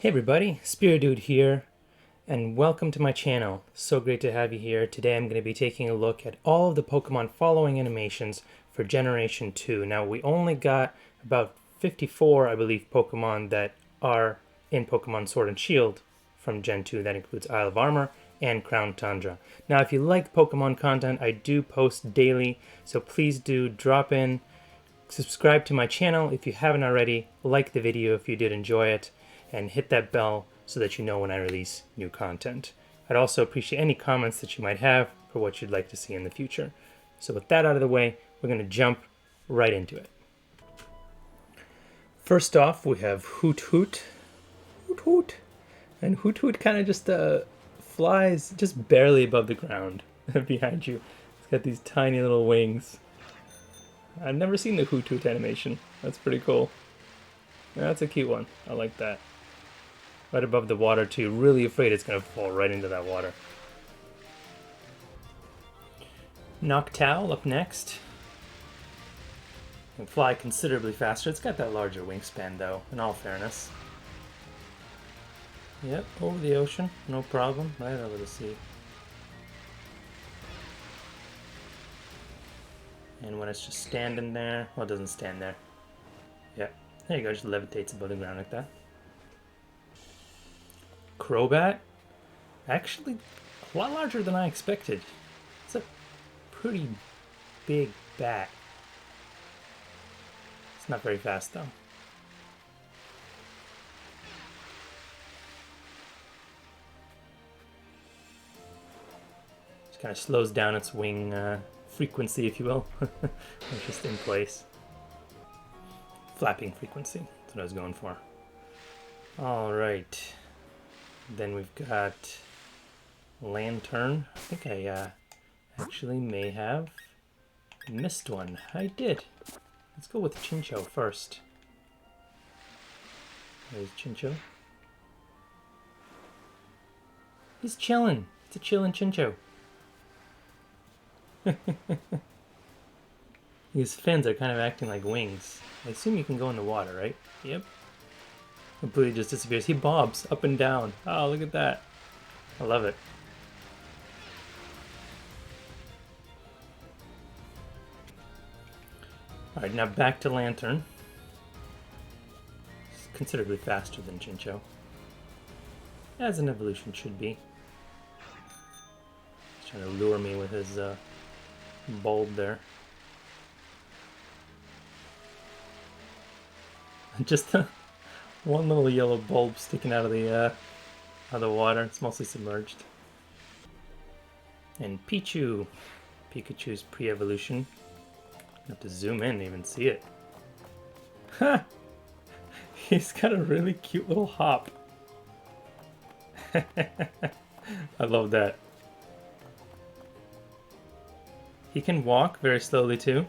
Hey everybody, Spiridude here, and welcome to my channel. So great to have you here. Today I'm going to be taking a look at all of the Pokemon following animations for Generation 2. Now we only got about 54, I believe, Pokemon that are in Pokemon Sword and Shield from Gen 2. That includes Isle of Armor and Crown Tundra. Now if you like Pokemon content, I do post daily, so please do drop in, subscribe to my channel if you haven't already, like the video if you did enjoy it, and hit that bell so that you know when I release new content. I'd also appreciate any comments that you might have for what you'd like to see in the future. So with that out of the way, we're going to jump right into it. First off, we have Hoot Hoot. Hoot Hoot. And Hoot Hoot kind of just flies just barely above the ground behind you. It's got these tiny little wings. I've never seen the Hoot Hoot animation. That's pretty cool. Yeah, that's a cute one. I like that. Right above the water too. Really afraid it's going to fall right into that water. Noctowl up next. Can fly considerably faster. It's got that larger wingspan though, in all fairness. Yep, over the ocean. No problem. Right over the sea. And when it's just standing there, well, it doesn't stand there. Yep. There you go, just levitates above the ground like that. Crobat, actually a lot larger than I expected. It's a pretty big bat. It's not very fast though. Just kind of slows down its wing frequency, if you will. It's just in place. Flapping frequency, that's what I was going for. Alright. Then we've got Lantern. I think I actually may have missed one. I did. Let's go with Chinchou first. There's Chinchou. He's chilling. It's a chillin' Chinchou. These fins are kind of acting like wings. I assume you can go in the water, right? Yep. Completely just disappears. He bobs up and down. Oh, look at that. I love it. Alright, now back to Lantern. It's considerably faster than Chinchou. As an evolution should be. He's trying to lure me with his bulb there. Just one little yellow bulb sticking out of the water. It's mostly submerged. And Pichu. Pikachu's pre-evolution. You have to zoom in to even see it. Ha! He's got a really cute little hop. I love that. He can walk very slowly too.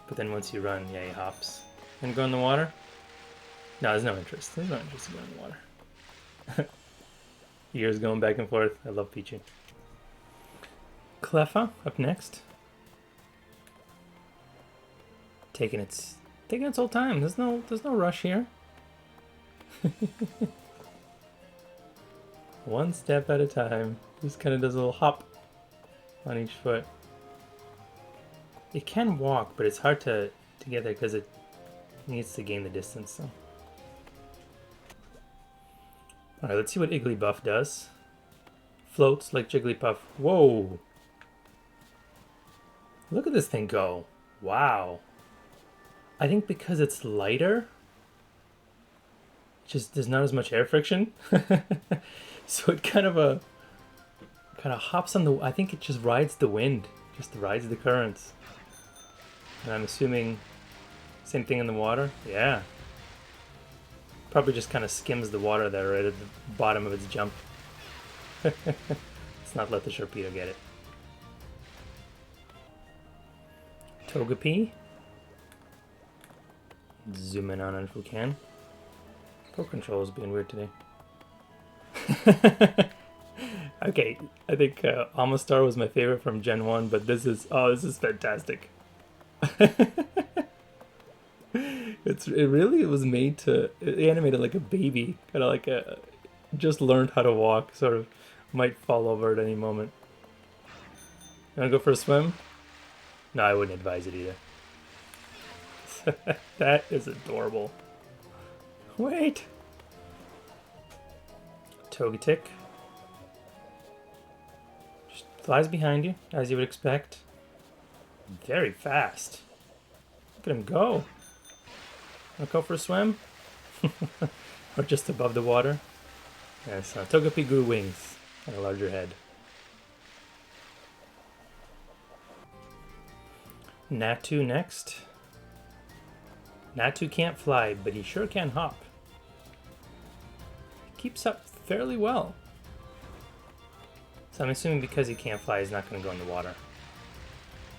But then once you run, yeah, he hops. And go in the water? No, there's no interest. There's no interest in going in the water. Ears going back and forth. I love Pichu. Cleffa up next. Taking its old time. There's no rush here. One step at a time. Just kind of does a little hop on each foot. It can walk, but it's hard to get there because it needs to gain the distance. So. Alright, let's see what Igglybuff does. Floats like Jigglypuff. Whoa! Look at this thing go. Wow. I think because it's lighter, there's not as much air friction. So it kind of hops on the... I think it just rides the wind. Just rides the currents. And I'm assuming same thing in the water? Yeah. Probably just kind of skims the water there right at the bottom of its jump. Let's not let the Sharpedo get it. Togepi. Zoom in on it if we can. Pro control is being weird today. Okay, I think Amistar was my favorite from Gen 1, but this is fantastic. It really was made to animated like a baby, kind of like a just learned how to walk, sort of might fall over at any moment. You wanna go for a swim? No, I wouldn't advise it either. That is adorable. Wait. Togetic. Just flies behind you, as you would expect. Very fast. Look at him go. Wanna go for a swim? Or just above the water? Yes, Togepi grew wings and a larger head. Natu next. Natu can't fly, but he sure can hop. He keeps up fairly well. So I'm assuming because he can't fly, he's not going to go in the water.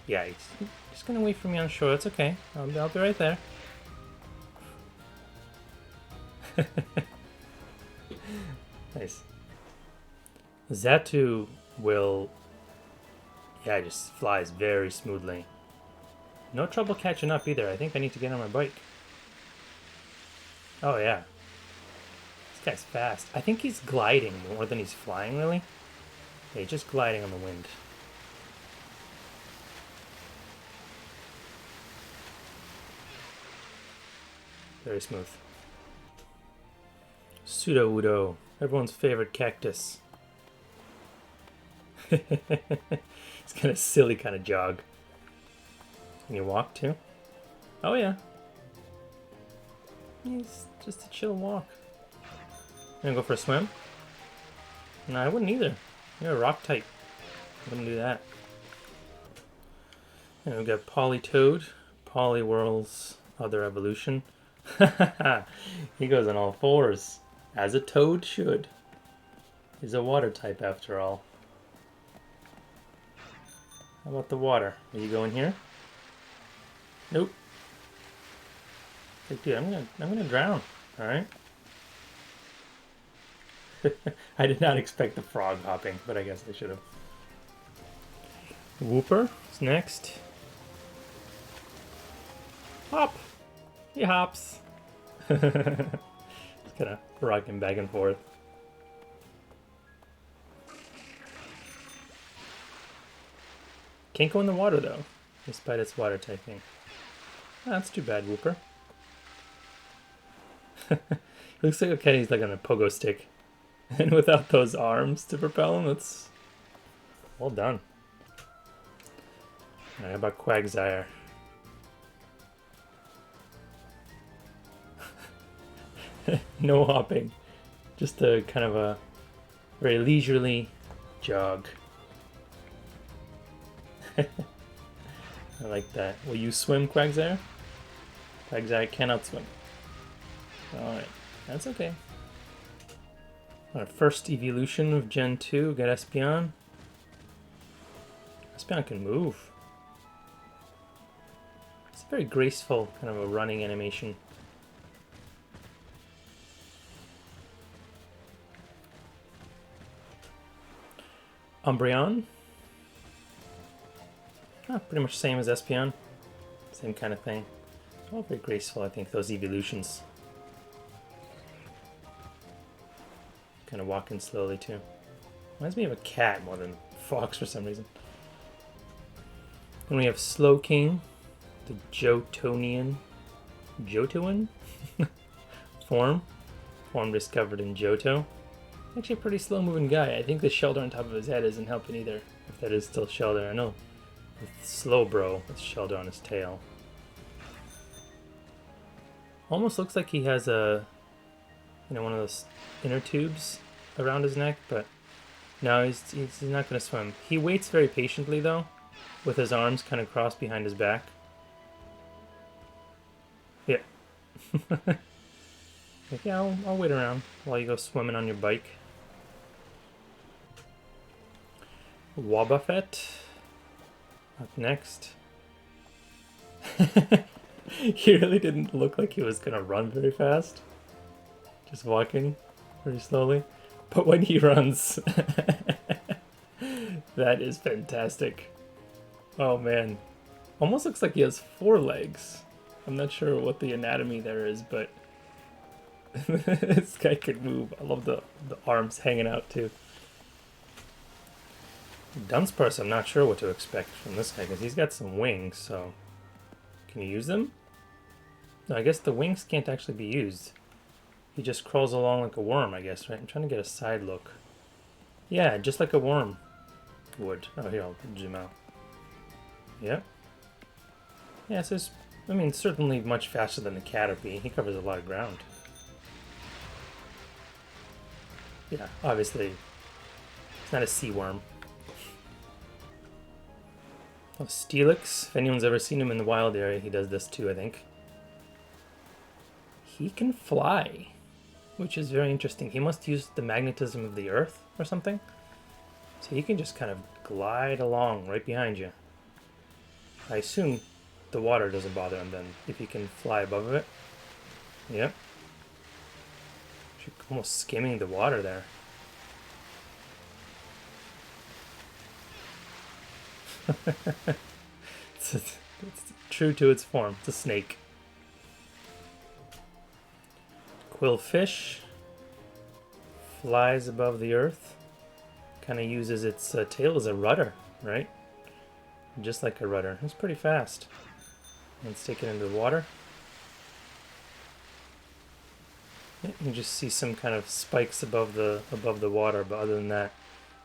Yeah, he's just going to wait for me on shore. That's okay. I'll be right there. Nice. Xatu will... Yeah, just flies very smoothly. No trouble catching up either. I think I need to get on my bike. Oh yeah. This guy's fast. I think he's gliding more than he's flying, really. Yeah, he's just gliding on the wind. Very smooth. Sudowoodo, everyone's favorite cactus. It's kind of silly kind of jog. Can you walk too? Oh yeah. It's just a chill walk. You gonna go for a swim? No, I wouldn't either. You're a rock type. I wouldn't do that. And we've got Politoed, Poliwhirl's other evolution. He goes on all fours, as a toad should. He's a water type after all. How about the water? Are you going here? Nope. Like, dude, I'm gonna drown. All right. I did not expect the frog hopping, but I guess I should have. Wooper is next. Hop. He hops. Just kind of rocking back and forth. Can't go in the water though, despite its water typing. Oh, that's too bad, Wooper. Looks like he's like on a pogo stick. And without those arms to propel him, that's well done. Alright, how about Quagsire? No hopping. Just a kind of a very leisurely jog. I like that. Will you swim, Quagsire? Quagsire cannot swim. Alright, that's okay. Our first evolution of Gen 2, got Espeon. Espeon can move. It's a very graceful kind of a running animation. Umbreon. Oh, pretty much same as Espeon. Same kind of thing. All very graceful, I think, those evolutions. Kind of walking slowly, too. Reminds me of a cat more than a fox for some reason. Then we have Slowking, the Johtoan form. Form discovered in Johto. Actually a pretty slow-moving guy. I think the shell on top of his head isn't helping either. If that is still shell there, I know. With Slowbro with Shelder on his tail. Almost looks like he has a, one of those inner tubes around his neck, but no, he's not going to swim. He waits very patiently though, with his arms kind of crossed behind his back. Yeah. Like, yeah, I'll wait around while you go swimming on your bike. Wobbuffet. Up next. He really didn't look like he was gonna run very fast. Just walking very slowly. But when he runs, that is fantastic. Oh man. Almost looks like he has 4 legs. I'm not sure what the anatomy there is, but this guy could move. I love the arms hanging out too. Dunsparce, I'm not sure what to expect from this guy because he's got some wings, so... Can you use them? No, I guess the wings can't actually be used. He just crawls along like a worm, I guess, right? I'm trying to get a side look. Yeah, just like a worm would. Oh, here, I'll zoom out. Yep. Yeah, so it's, I mean, certainly much faster than the Caterpie. He covers a lot of ground. Yeah, obviously, it's not a sea worm. Oh, Steelix, if anyone's ever seen him in the wild area, he does this too, I think. He can fly, which is very interesting. He must use the magnetism of the earth or something. So he can just kind of glide along right behind you. I assume the water doesn't bother him then, if he can fly above it. Yep. Almost skimming the water there. it's true to its form. It's a snake. Quillfish flies above the earth. Kind of uses its tail as a rudder, right? Just like a rudder. It's pretty fast. Let's take it into the water. Yeah, you can just see some kind of spikes above the water, but other than that,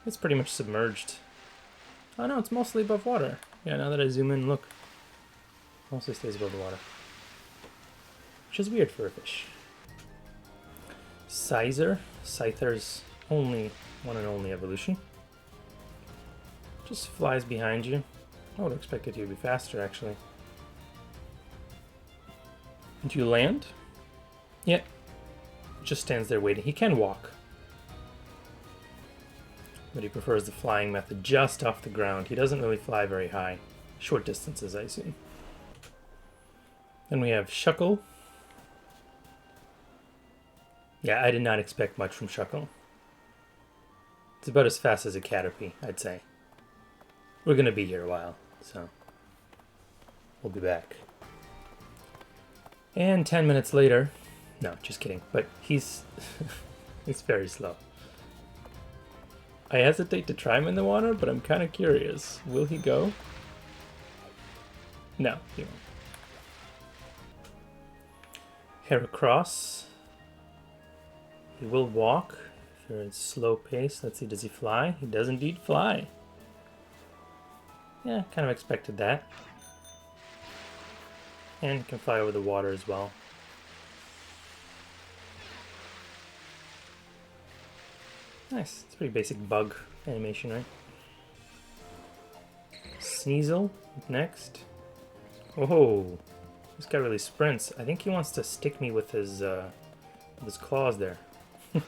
it's pretty much submerged. Oh no, it's mostly above water. Yeah, now that I zoom in, look. Mostly stays above the water. Which is weird for a fish. Scyther. Scyther's only one and only evolution. Just flies behind you. I would expect it to be faster, actually. Do you land? Yeah. Just stands there waiting. He can walk. But he prefers the flying method just off the ground. He doesn't really fly very high. Short distances, I assume. Then we have Shuckle. Yeah, I did not expect much from Shuckle. It's about as fast as a Caterpie, I'd say. We're going to be here a while, so we'll be back. And 10 minutes later... No, just kidding. But he's... he's very slow. I hesitate to try him in the water, but I'm kind of curious. Will he go? No, he won't. Heracross. He will walk if you're at slow pace. Let's see, does he fly? He does indeed fly. Yeah, kind of expected that. And he can fly over the water as well. Nice. It's a pretty basic bug animation, right? Sneasel next. Oh, this guy really sprints. I think he wants to stick me with his claws there. I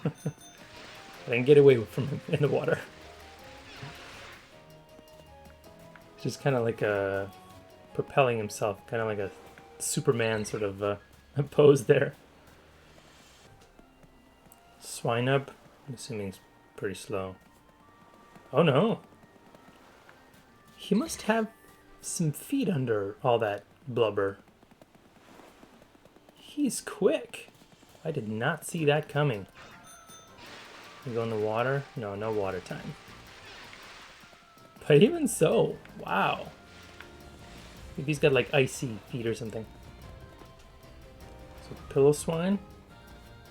can get away from him in the water. Just kind of like propelling himself, kind of like a Superman sort of pose there. Swinub, I'm assuming he's pretty slow. Oh no! He must have some feet under all that blubber. He's quick. I did not see that coming. You go in the water? No, no water time. But even so, wow. Maybe he's got like icy feet or something. So Pillow Swine.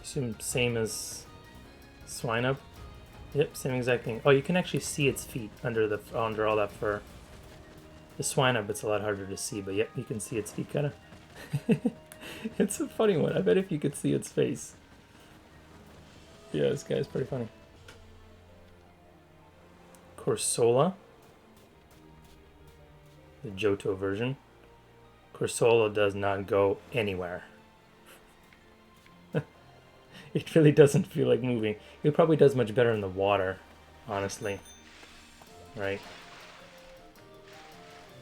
Assume same as Swinub. Yep, same exact thing. Oh, you can actually see its feet under all that fur. The Swinub, it's a lot harder to see, but yep, you can see its feet kind of. It's a funny one. I bet if you could see its face. Yeah, this guy's pretty funny. Corsola. The Johto version. Corsola does not go anywhere. It really doesn't feel like moving. It probably does much better in the water, honestly. Right?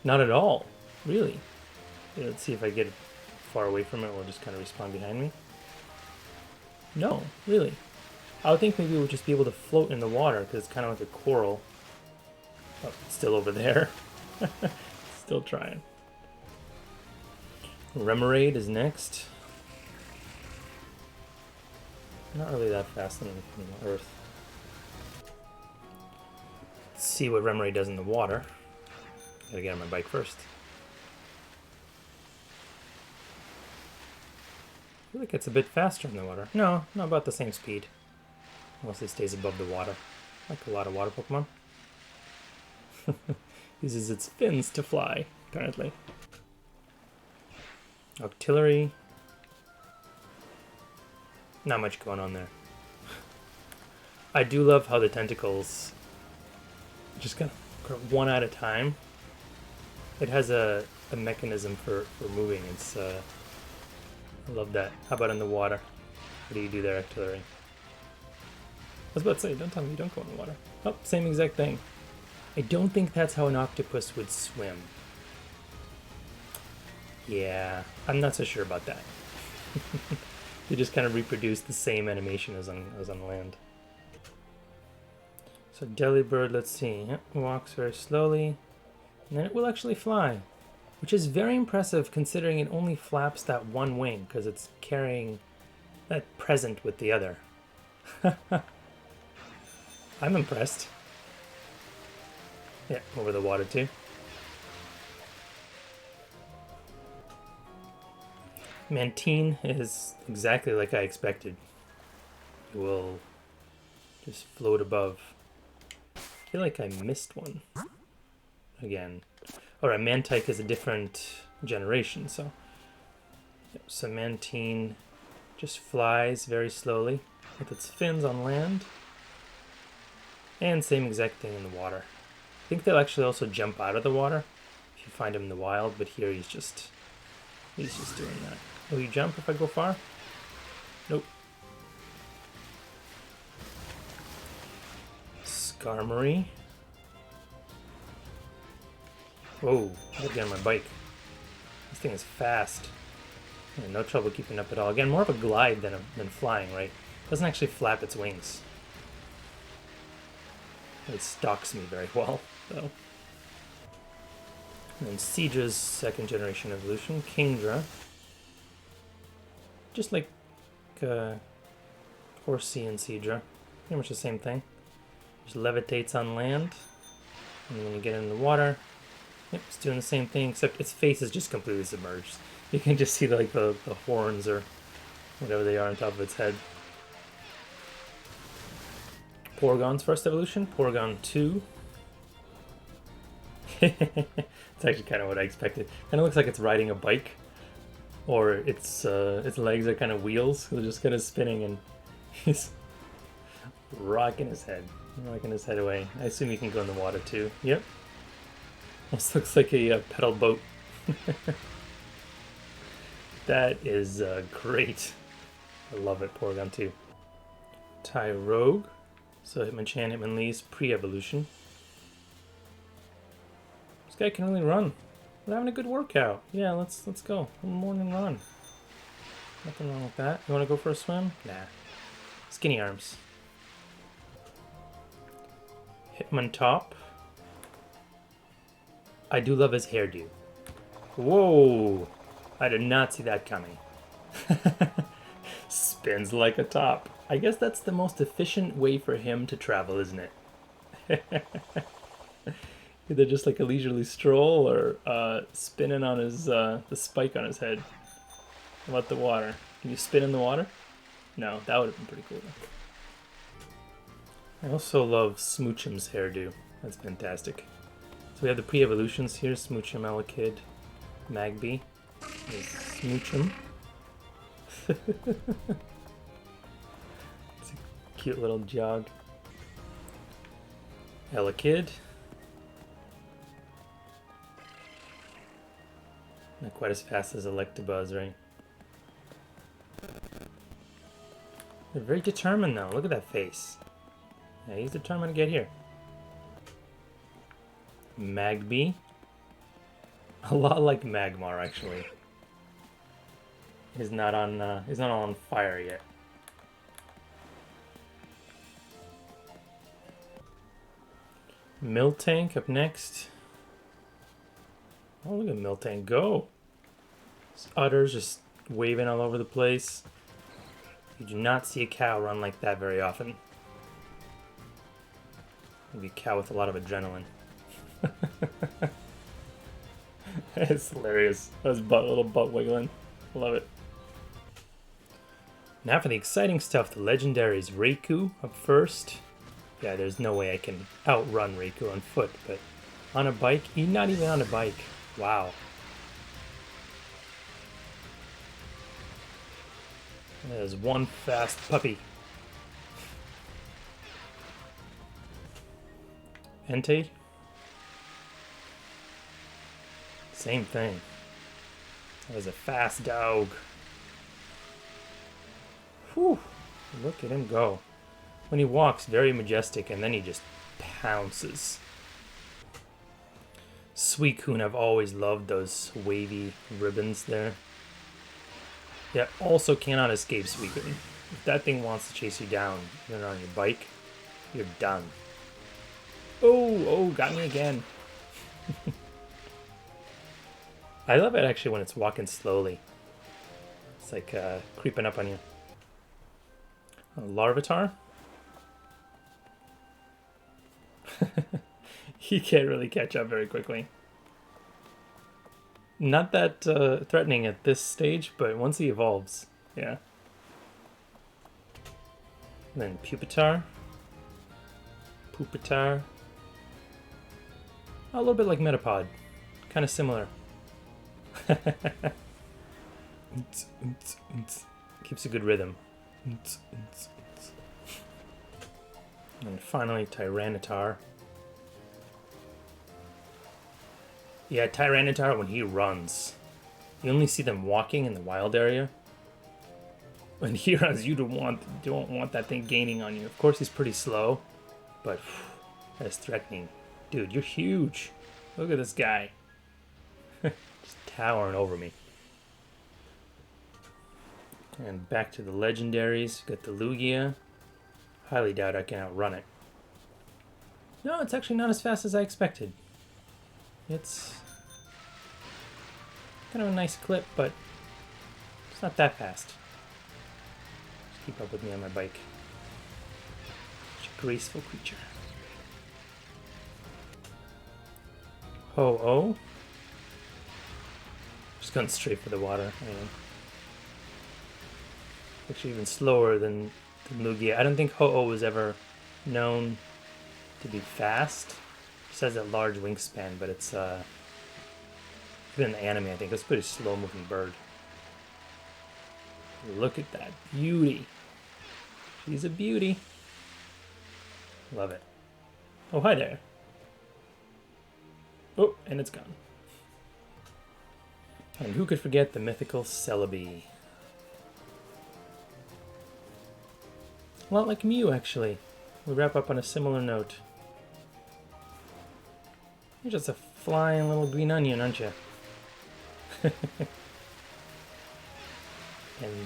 Not at all. Really. Yeah, let's see if I get far away from it. Will just kind of respawn behind me. No, really. I would think maybe it would just be able to float in the water because it's kind of like a coral. Oh, it's still over there. Still trying. Remoraid is next. Not really that fast on Earth. Let's see what Remoraid does in the water. Gotta get on my bike first. I feel like it's a bit faster in the water. No, not about the same speed. Mostly stays above the water. Like a lot of water Pokemon. Uses its fins to fly, apparently. Octillery. Not much going on there. I do love how the tentacles just kind of one at a time. It has a mechanism for moving. It's I love that. How about in the water? What do you do there, Octillery? I was about to say, don't tell me you don't go in the water. Oh, same exact thing. I don't think that's how an octopus would swim. Yeah, I'm not so sure about that. They just kind of reproduce the same animation as on land. So Delibird, let's see, yep, walks very slowly, and then it will actually fly, which is very impressive considering it only flaps that one wing because it's carrying that present with the other. I'm impressed. Yeah, over the water too. Mantine is exactly like I expected. It will just float above. I feel like I missed one. Again. Alright, Mantike is a different generation, so... Yep, so Mantine just flies very slowly with its fins on land. And same exact thing in the water. I think they'll actually also jump out of the water if you find him in the wild, but here he's just doing that. Will you jump if I go far? Nope. Skarmory. Whoa, I gotta get on my bike. This thing is fast. Yeah, no trouble keeping up at all. Again, more of a glide than flying, right? It doesn't actually flap its wings. It stalks me very well, though. And then Seadra's second generation evolution, Kingdra. Just like Horsea and Seadra. Pretty much the same thing. Just levitates on land. And when you get in the water, yep, it's doing the same thing, except its face is just completely submerged. You can just see like the horns or whatever they are on top of its head. Porygon's first evolution, Porygon 2. It's actually kind of what I expected. Kind of looks like it's riding a bike, or its legs are kind of wheels. They're just kind of spinning, and he's rocking his head away. I assume you can go in the water too. Yep. Almost looks like a pedal boat. That is great. I love it, Porygon 2. Tyrogue. So Hitmonchan, Hitmonlee's pre-evolution. This guy can really run. We're having a good workout. Yeah, let's go. A morning run. Nothing wrong with that. You want to go for a swim? Nah. Skinny arms. Hitmontop. I do love his hairdo. Whoa! I did not see that coming. Spins like a top. I guess that's the most efficient way for him to travel, isn't it? Either just like a leisurely stroll or spinning on his the spike on his head. How about the water? Can you spin in the water? No, that would have been pretty cool though. I also love Smoochum's hairdo. That's fantastic. So we have the pre-evolutions here. Smoochum, Elekid, Magby. There's Smoochum. It's a cute little jog. Elekid. Not quite as fast as Electabuzz, right? They're very determined though. Look at that face. Yeah, he's determined to get here. Magby. A lot like Magmar, actually. He's not on fire yet. Miltank up next. Oh, look at Miltank go. His udders just waving all over the place. You do not see a cow run like that very often. Maybe a cow with a lot of adrenaline. It's hilarious. Those little butt wiggling. Love it. Now for the exciting stuff, the legendaries. Raikou up first. Yeah, there's no way I can outrun Raikou on foot, but on a bike? He's not even on a bike. Wow. There's one fast puppy. Entei? Same thing. That was a fast dog. Whew. Look at him go. When he walks, very majestic, and then he just pounces. Suicune, I've always loved those wavy ribbons there. Yeah, also cannot escape Suicune. If that thing wants to chase you down, you're on your bike, you're done. Oh, got me again. I love it actually when it's walking slowly. It's like creeping up on you. Larvitar. He can't really catch up very quickly. Not that threatening at this stage, but once he evolves, yeah. And then Pupitar. A little bit like Metapod. Kind of similar. Keeps a good rhythm. And finally, Tyranitar. Yeah, Tyranitar, when he runs, you only see them walking in the wild area. When he runs, you don't want that thing gaining on you. Of course, he's pretty slow, but that's threatening. Dude, you're huge. Look at this guy. Just towering over me. And back to the legendaries. Got the Lugia. Highly doubt I can outrun it. No, it's actually not as fast as I expected. It's kind of a nice clip, but it's not that fast. Just keep up with me on my bike. Such a graceful creature. Ho-Oh. Just going straight for the water. Actually even slower than Lugia. I don't think Ho-Oh was ever known to be fast. It has that large wingspan, but it's even in the anime, I think it's a pretty slow-moving bird. Look at that beauty. She's a beauty. Love it. Oh, hi there. Oh, and it's gone. And who could forget the mythical Celebi? A lot like Mew, actually. We wrap up on a similar note. You're just a flying little green onion, aren't you? And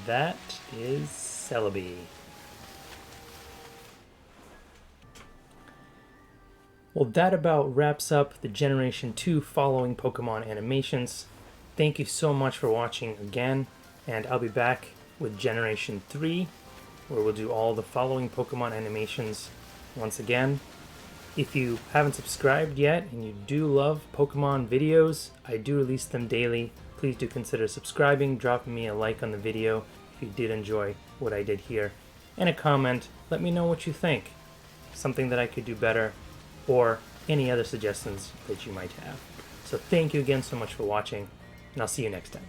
that is Celebi. Well, that about wraps up the Generation 2 following Pokemon animations. Thank you so much for watching again, and I'll be back with Generation 3, where we'll do all the following Pokemon animations once again. If you haven't subscribed yet and you do love Pokemon videos, I do release them daily. Please do consider subscribing, dropping me a like on the video if you did enjoy what I did here, and a comment. Let me know what you think, something that I could do better, or any other suggestions that you might have. So thank you again so much for watching, and I'll see you next time.